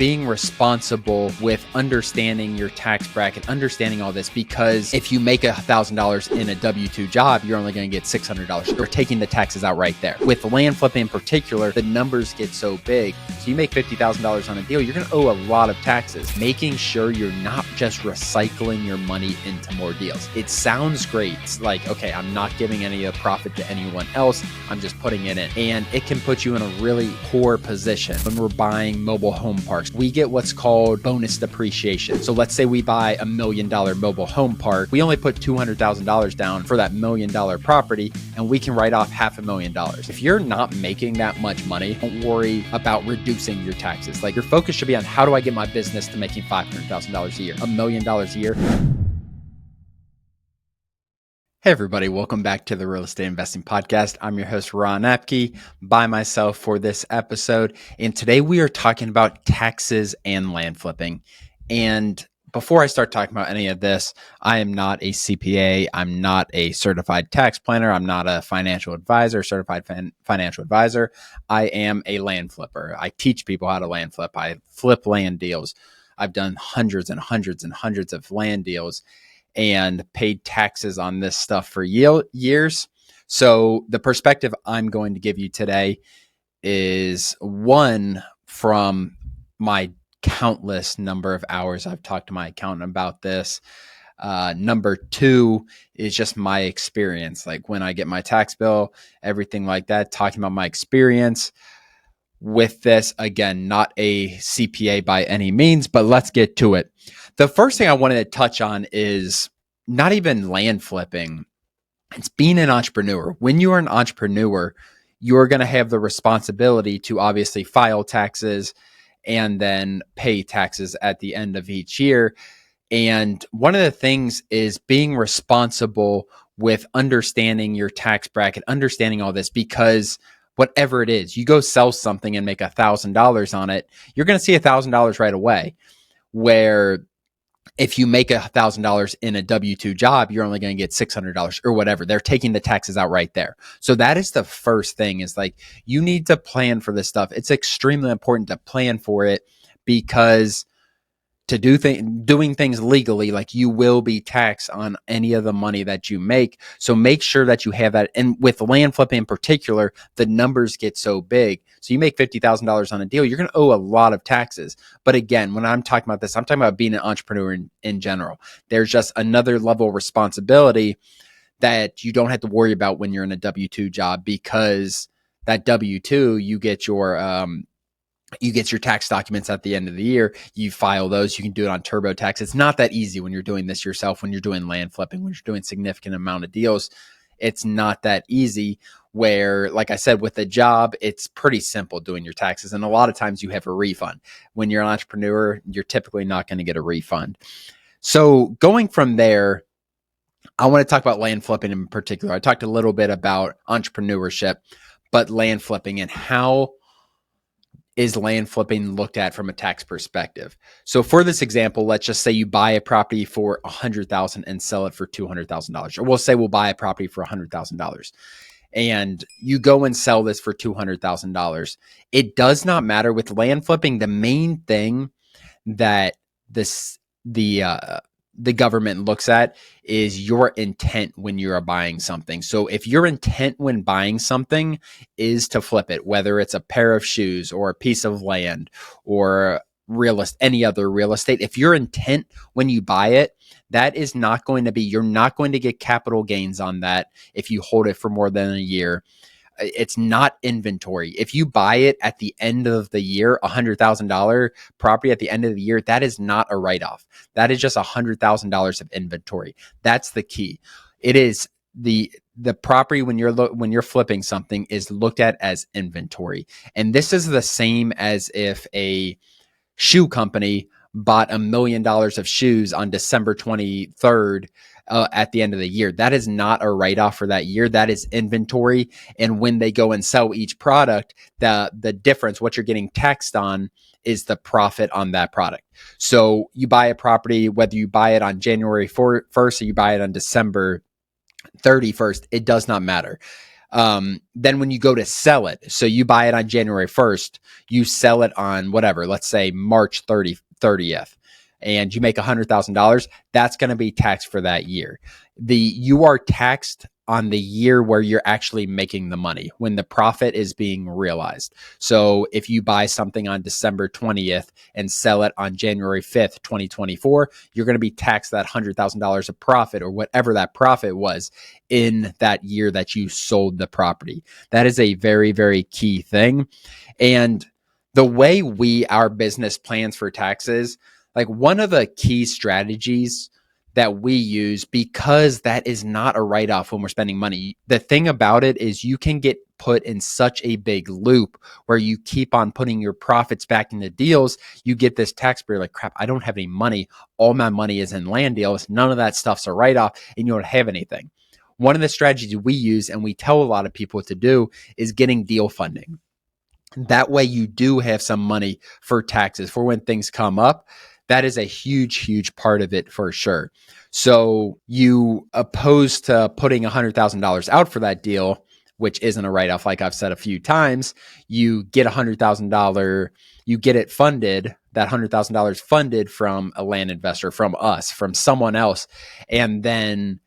being responsible with understanding your tax bracket, understanding all this, because if you make $1,000 in a W-2 job, you're only going to get $600. You're taking the taxes out right there. With land flipping in particular, the numbers get so big. So you make $50,000 on a deal, you're going to owe a lot of taxes. Making sure you're not just recycling your money into more deals. It sounds great. It's like, okay, I'm not giving any of the profit to anyone else. I'm just putting it in. And it can put you in a really poor position when we're buying mobile home parks. We get what's called bonus depreciation. So let's say we buy $1 million mobile home park. We only put $200,000 down for that $1 million property, and we can write off $500,000. If you're not making that much money, don't worry about reducing your taxes. Like, your focus should be on, how do I get my business to making $500,000 a year, $1 million a year? Hey everybody, welcome back to the Real Estate Investing Podcast. I'm your host, Ron Apke, by myself for this episode. And today we are talking about taxes and land flipping. And before I start talking about any of this, I am not a CPA. I'm not a certified tax planner. I'm not a financial advisor, certified financial advisor. I am a land flipper. I teach people how to land flip. I flip land deals. I've done hundreds and hundreds and hundreds of land deals and paid taxes on this stuff for years. So the perspective I'm going to give you today is one from my countless number of hours I've talked to my accountant about this. Number two is just my experience. Like, when I get my tax bill, everything like that, talking about my experience with this. Again, not a CPA by any means, but let's get to it. The first thing I wanted to touch on is not even land flipping. It's being an entrepreneur. When you are an entrepreneur, you're going to have the responsibility to obviously file taxes and then pay taxes at the end of each year. And one of the things is being responsible with understanding your tax bracket, understanding all this, because whatever it is, you go sell something and make $1,000 on it, you're going to see $1,000 right away. Where if you make $1,000 in a W-2 job, you're only going to get $600 or whatever. They're taking the taxes out right there. So that is the first thing, is like, you need to plan for this stuff. It's extremely important to plan for it, because to doing things legally, like, you will be taxed on any of the money that you make. So make sure that you have that. And with land flipping in particular, the numbers get so big. So you make $50,000 on a deal, you're going to owe a lot of taxes. But again, when I'm talking about this, I'm talking about being an entrepreneur in general. There's just another level of responsibility that you don't have to worry about when you're in a W-2 job, because that W-2, you get your tax documents at the end of the year. You file those. You can do it on TurboTax. It's not that easy when you're doing this yourself, when you're doing land flipping, when you're doing significant amount of deals. It's not that easy. Where, like I said, with a job, it's pretty simple doing your taxes. And a lot of times you have a refund. When you're an entrepreneur, you're typically not going to get a refund. So going from there, I want to talk about land flipping in particular. I talked a little bit about entrepreneurship, but land flipping, and how is land flipping looked at from a tax perspective. So for this example, let's just say you buy a property for $100,000 and sell it for $200,000. Or we'll say we'll buy a property for $100,000 and you go and sell this for $200,000. It does not matter with land flipping. The main thing that the government looks at is your intent when you are buying something. So if your intent when buying something is to flip it, whether it's a pair of shoes or a piece of land or any other real estate, if your intent when you buy it, that is not going to be, you're not going to get capital gains on that if you hold it for more than a year. It's not inventory. If you buy it at the end of the year, $100,000 property at the end of the year, that is not a write-off. That is just $100,000 of inventory. That's the key. It is the property when you're flipping something is looked at as inventory. And this is the same as if a shoe company bought $1 million of shoes on December 23rd at the end of the year. That is not a write-off for that year. That is inventory. And when they go and sell each product, the difference, what you're getting taxed on, is the profit on that product. So you buy a property, whether you buy it on January 1st or you buy it on December 31st, it does not matter. Then when you go to sell it, so you buy it on January 1st, you sell it on whatever, let's say March 30th, and you make $100,000, that's going to be taxed for that year. You are taxed on the year where you're actually making the money, when the profit is being realized. So if you buy something on December 20th and sell it on January 5th, 2024, you're going to be taxed that $100,000 of profit, or whatever that profit was in that year that you sold the property. That is a very, very key thing. And the way our business plans for taxes, like one of the key strategies that we use, because that is not a write-off when we're spending money. The thing about it is you can get put in such a big loop where you keep on putting your profits back into deals. You get this tax bill, like, crap, I don't have any money. All my money is in land deals. None of that stuff's a write-off, and you don't have anything. One of the strategies we use, and we tell a lot of people to do, is getting deal funding. That way you do have some money for taxes for when things come up. That is a huge, huge part of it for sure. So you, opposed to putting $100,000 out for that deal, which isn't a write-off, like I've said a few times, you get $100,000, you get it funded, that $100,000 funded from a land investor, from us, from someone else, and then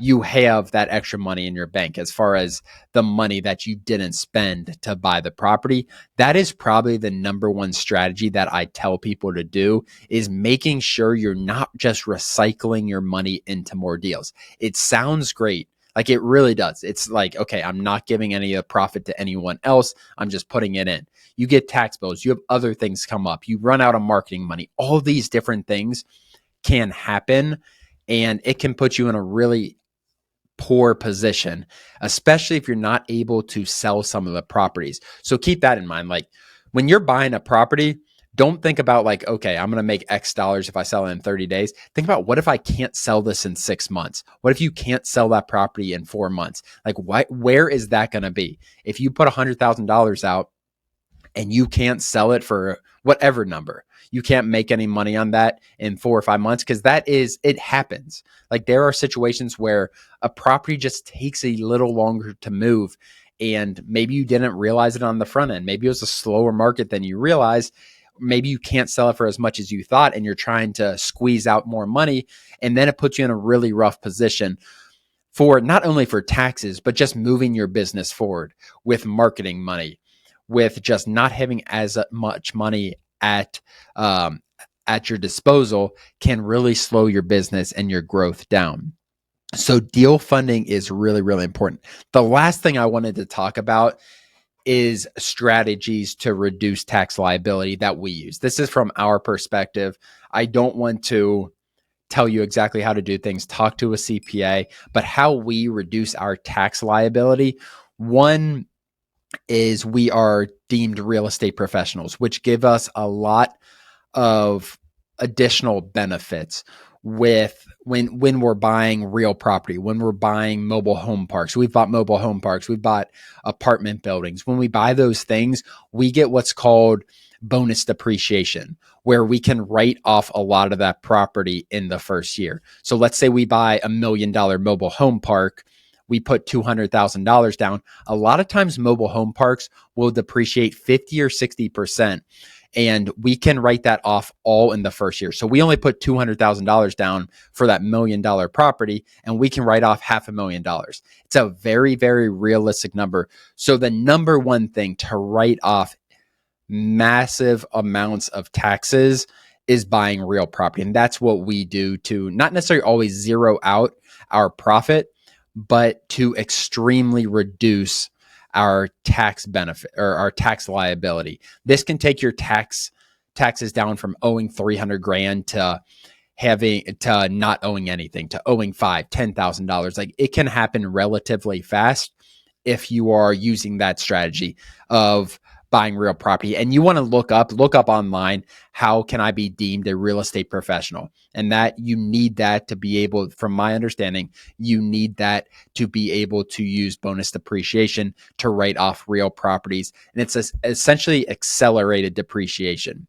you have that extra money in your bank as far as the money that you didn't spend to buy the property. That is probably the number one strategy that I tell people to do, is making sure you're not just recycling your money into more deals. It sounds great. Like, it really does. It's like, okay, I'm not giving any of the profit to anyone else. I'm just putting it in. You get tax bills. You have other things come up. You run out of marketing money. All these different things can happen, and it can put you in a really poor position, especially if you're not able to sell some of the properties. So keep that in mind. Like, when you're buying a property, don't think about like, okay, I'm going to make X dollars if I sell it in 30 days. Think about, what if I can't sell this in 6 months? What if you can't sell that property in 4 months? Like, where is that going to be? If you put $100,000 out and you can't sell it for whatever number, you can't make any money on that in 4 or 5 months, because it happens. Like, there are situations where a property just takes a little longer to move, and maybe you didn't realize it on the front end. Maybe it was a slower market than you realized. Maybe you can't sell it for as much as you thought, and you're trying to squeeze out more money, and then it puts you in a really rough position for not only for taxes, but just moving your business forward with marketing money, with just not having as much money at your disposal, can really slow your business and your growth down. So deal funding is really, really important. The last thing I wanted to talk about is strategies to reduce tax liability that we use. This is from our perspective. I don't want to tell you exactly how to do things. Talk to a CPA, but how we reduce our tax liability. One is we are deemed real estate professionals, which give us a lot of additional benefits with when we're buying real property, when we're buying mobile home parks. We've bought mobile home parks, we've bought apartment buildings. When we buy those things, we get what's called bonus depreciation, where we can write off a lot of that property in the first year. So let's say we buy $1 million mobile home park, we put $200,000 down. A lot of times mobile home parks will depreciate 50 or 60%. And we can write that off all in the first year. So we only put $200,000 down for that $1 million property, and we can write off $500,000. It's a very, very realistic number. So the number one thing to write off massive amounts of taxes is buying real property. And that's what we do to not necessarily always zero out our profit, but to extremely reduce our tax benefit or our tax liability. This can take your taxes down from owing 300 grand to not owing anything, to owing $5,000-$10,000. Like, it can happen relatively fast if you are using that strategy of buying real property. And you want to look up online, how can I be deemed a real estate professional? And that you need that to be able, from my understanding, you need that to be able to use bonus depreciation to write off real properties. And it's essentially accelerated depreciation,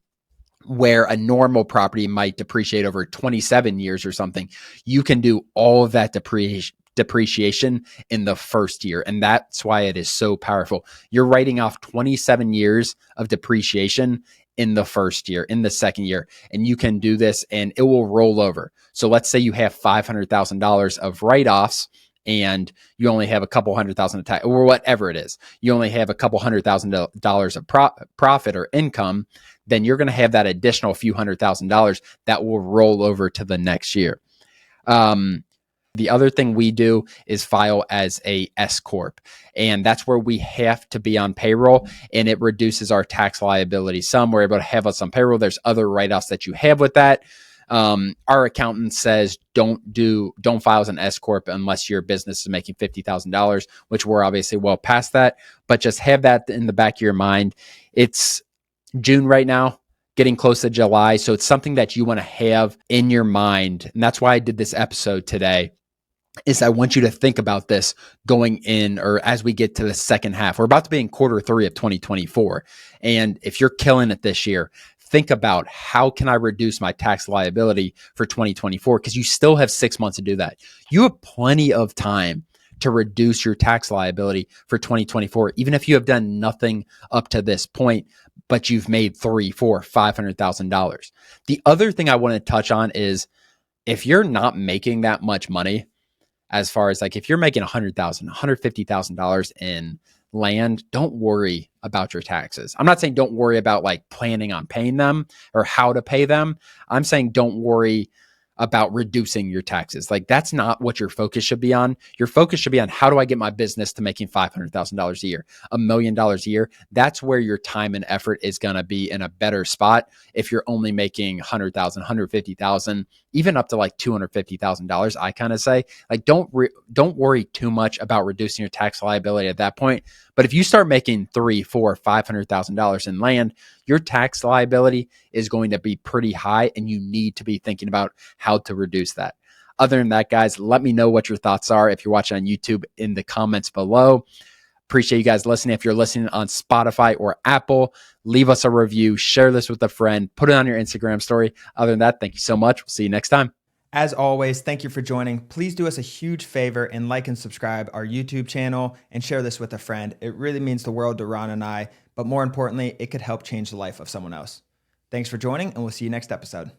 where a normal property might depreciate over 27 years or something. You can do all of that depreciation depreciation in the first year. And that's why it is so powerful. You're writing off 27 years of depreciation in the first year, in the second year, and you can do this and it will roll over. So let's say you have $500,000 of write-offs and you only have a couple $100,000 of tax, or whatever it is. You only have a couple $100,000 of profit or income, then you're going to have that additional few $100,000 that will roll over to the next year. The other thing we do is file as a S-Corp, and that's where we have to be on payroll, and it reduces our tax liability some. We're able to have us on payroll. There's other write-offs that you have with that. Our accountant says don't file as an S-Corp unless your business is making $50,000, which we're obviously well past that, but just have that in the back of your mind. It's June right now, getting close to July. So it's something that you want to have in your mind. And that's why I did this episode today, is I want you to think about this going in, or as we get to the second half. We're about to be in quarter 3 of 2024. And if you're killing it this year, think about how can I reduce my tax liability for 2024? Because you still have 6 months to do that. You have plenty of time to reduce your tax liability for 2024, even if you have done nothing up to this point, but you've made $300,000, $400,000, $500,000. The other thing I want to touch on is if you're not making that much money, as far as like if you're making $100,000, $150,000 in land, don't worry about your taxes. I'm not saying don't worry about like planning on paying them or how to pay them. I'm saying don't worry about reducing your taxes. Like that's not what your focus should be on. Your focus should be on how do I get my business to making $500,000 a year, $1 million a year. That's where your time and effort is going to be in a better spot. If you're only making $100,000, $150,000, even up to like $250,000, I kind of say like, don't worry too much about reducing your tax liability at that point. But if you start making $300,000, $400,000, $500,000 in land, your tax liability is going to be pretty high, and you need to be thinking about how to reduce that. Other than that, guys, let me know what your thoughts are if you're watching on YouTube in the comments below. Appreciate you guys listening. If you're listening on Spotify or Apple, leave us a review, share this with a friend, put it on your Instagram story. Other than that, thank you so much. We'll see you next time. As always, thank you for joining. Please do us a huge favor and like and subscribe our YouTube channel and share this with a friend. It really means the world to Ron and I, but more importantly, it could help change the life of someone else. Thanks for joining, and we'll see you next episode.